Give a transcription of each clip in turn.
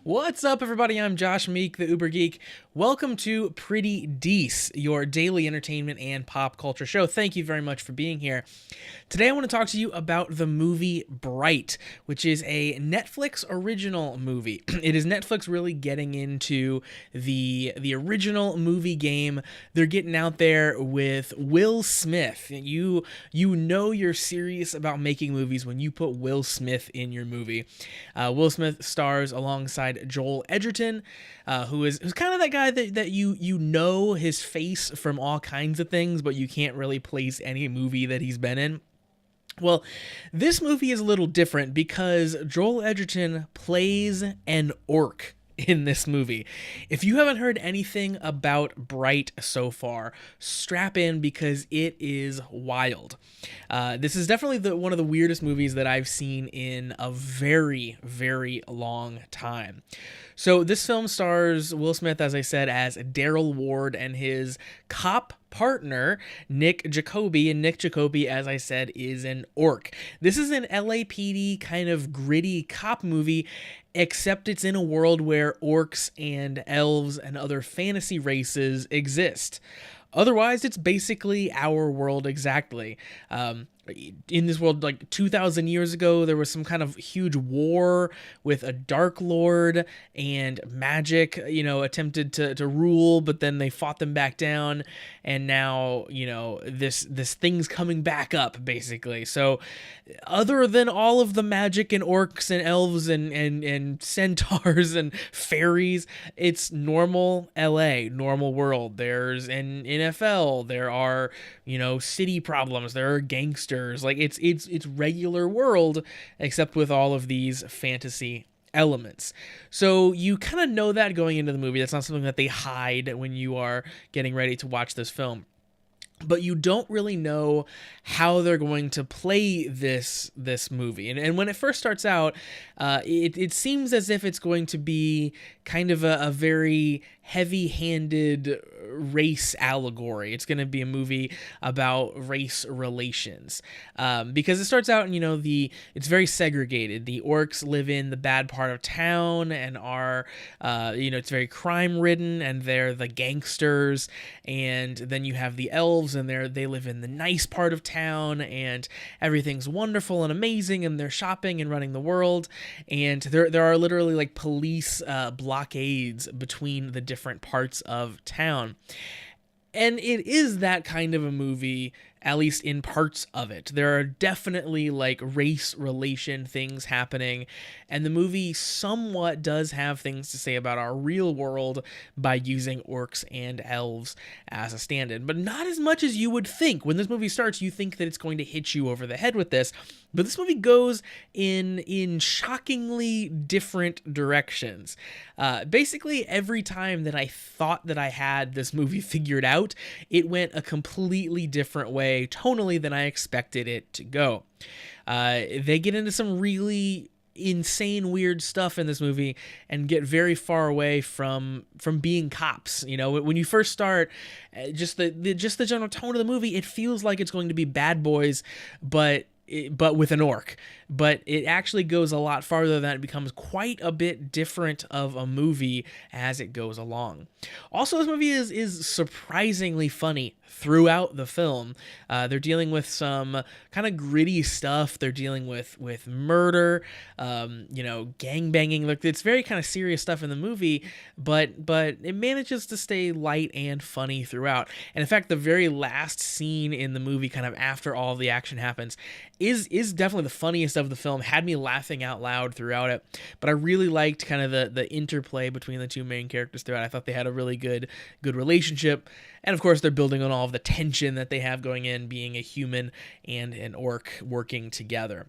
What's up, everybody? I'm Josh Meek, the Uber Geek. Welcome to Pretty Dece, your daily entertainment and pop culture show. Thank you very much for being here. Today, I want to talk to you about the movie Bright, which is a Netflix original movie. It is Netflix really getting into the original movie game. They're getting out there with Will Smith. You know you're serious about making movies when you put Will Smith in your movie. Will Smith stars alongside Joel Edgerton, who's kind of that guy that you know his face from all kinds of things, but you can't really place any movie that he's been in. Well, this movie is a little different because Joel Edgerton plays an orc in this movie. If you haven't heard anything about Bright so far, strap in because it is wild. This is definitely one of the weirdest movies that I've seen in a very, very long time. So this film stars Will Smith, as I said, as Daryl Ward and his cop partner, Nick Jacoby. And Nick Jacoby, as I said, is an orc. This is an LAPD kind of gritty cop movie, except it's in a world where orcs and elves and other fantasy races exist. Otherwise, it's basically our world exactly. In this world, like 2,000 years ago, there was some kind of huge war with a Dark Lord, and magic, attempted to rule, but then they fought them back down, and now, this thing's coming back up, basically. So, other than all of the magic and orcs and elves and centaurs and fairies, it's normal LA, normal world. There's an NFL, there are, city problems, there are gangsters. Like it's regular world, except with all of these fantasy elements. So you kind of know that going into the movie. That's not something that they hide when you are getting ready to watch this film. But you don't really know how they're going to play this movie. And when it first starts out, it seems as if it's going to be kind of a very heavy-handed race allegory. It's going to be a movie about race relations. Because it starts out, it's very segregated. The orcs live in the bad part of town and are, it's very crime-ridden, and they're the gangsters. And then you have the elves, and they live in the nice part of town, and everything's wonderful and amazing, and they're shopping and running the world. And there are literally like police blockades between the different parts of town. And it is that kind of a movie, at least in parts of it. There are definitely like race relation things happening, and the movie somewhat does have things to say about our real world by using orcs and elves as a stand-in, but not as much as you would think. When this movie starts, you think that it's going to hit you over the head with this, but this movie goes in shockingly different directions. Basically, every time that I thought that I had this movie figured out, it went a completely different way tonally than I expected it to go. They get into some really insane weird stuff in this movie and get very far away from being cops. When you first start, just the general tone of the movie, it feels like it's going to be Bad Boys, but with an orc. But it actually goes a lot farther than that. It becomes quite a bit different of a movie as it goes along. Also, this movie is surprisingly funny throughout the film. They're dealing with some kind of gritty stuff. They're dealing with murder, gang banging. Like, it's very kind of serious stuff in the movie, but it manages to stay light and funny throughout. And in fact, the very last scene in the movie, kind of after all the action happens, is definitely the funniest of the film. Had me laughing out loud throughout it, but I really liked kind of the interplay between the two main characters throughout. I thought they had a really good relationship, and of course they're building on all of the tension that they have going in, being a human and an orc working together.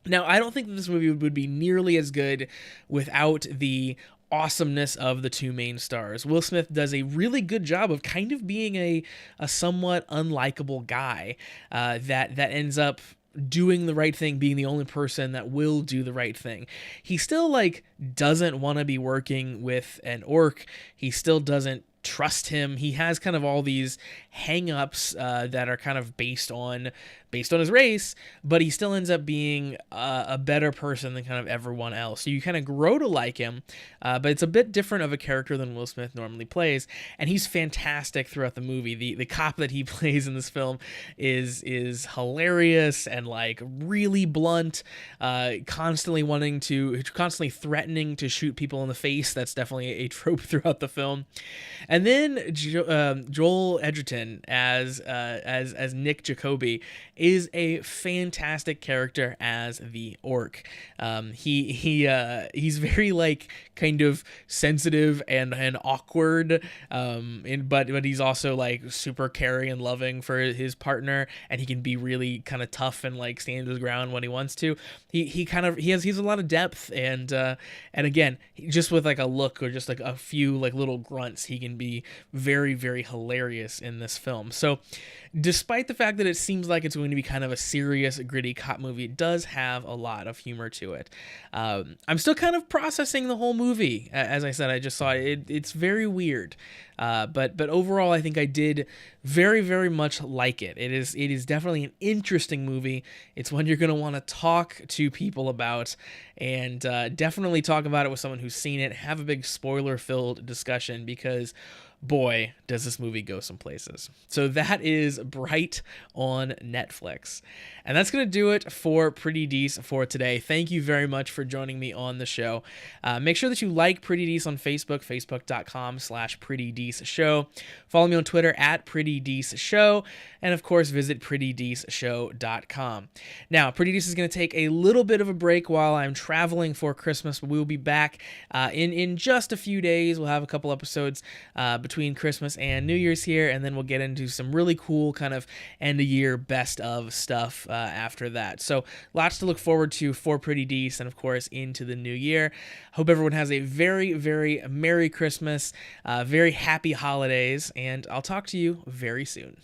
Now, I don't think that this movie would be nearly as good without the awesomeness of the two main stars. Will Smith does a really good job of kind of being a somewhat unlikable guy that ends up doing the right thing, being the only person that will do the right thing. He still doesn't want to be working with an orc. He still doesn't trust him. He has kind of all these hang-ups that are kind of based on his race, but he still ends up being a better person than kind of everyone else. So you kind of grow to like him, but it's a bit different of a character than Will Smith normally plays, and he's fantastic throughout the movie. The cop that he plays in this film is hilarious and like really blunt, constantly threatening to shoot people in the face. That's definitely a trope throughout the film. And then Joel Edgerton as Nick Jacoby is a fantastic character as the orc. He's very like kind of sensitive and awkward, but he's also like super caring and loving for his partner, and he can be really kind of tough and like stand his ground when he wants to. He has a lot of depth, and again, just with like a look or just like a few like little grunts, he can be very, very hilarious in this film. So despite the fact that it seems like it's going to be kind of a serious, gritty cop movie, it does have a lot of humor to it. I'm still kind of processing the whole movie. As I said, I just saw it. It's very weird. But overall, I think I did very, very much like it. It is definitely an interesting movie. It's one you're going to want to talk to people about, and definitely talk about it with someone who's seen it. Have a big spoiler-filled discussion, because boy, does this movie go some places. So that is Bright on Netflix. And that's going to do it for Pretty Dece for today. Thank you very much for joining me on the show. Make sure that you like Pretty Dece on Facebook, facebook.com/PrettyDeceShow. Follow me on Twitter @PrettyDeceShow. And of course, visit PrettyDeceShow.com. Now, Pretty Dece is going to take a little bit of a break while I'm traveling for Christmas, but we will be back in just a few days. We'll have a couple episodes between Christmas and New Year's here, and then we'll get into some really cool kind of end-of-year best-of stuff after that. So lots to look forward to for Pretty Dece, and of course into the new year. Hope everyone has a very, very Merry Christmas, very happy holidays, and I'll talk to you very soon.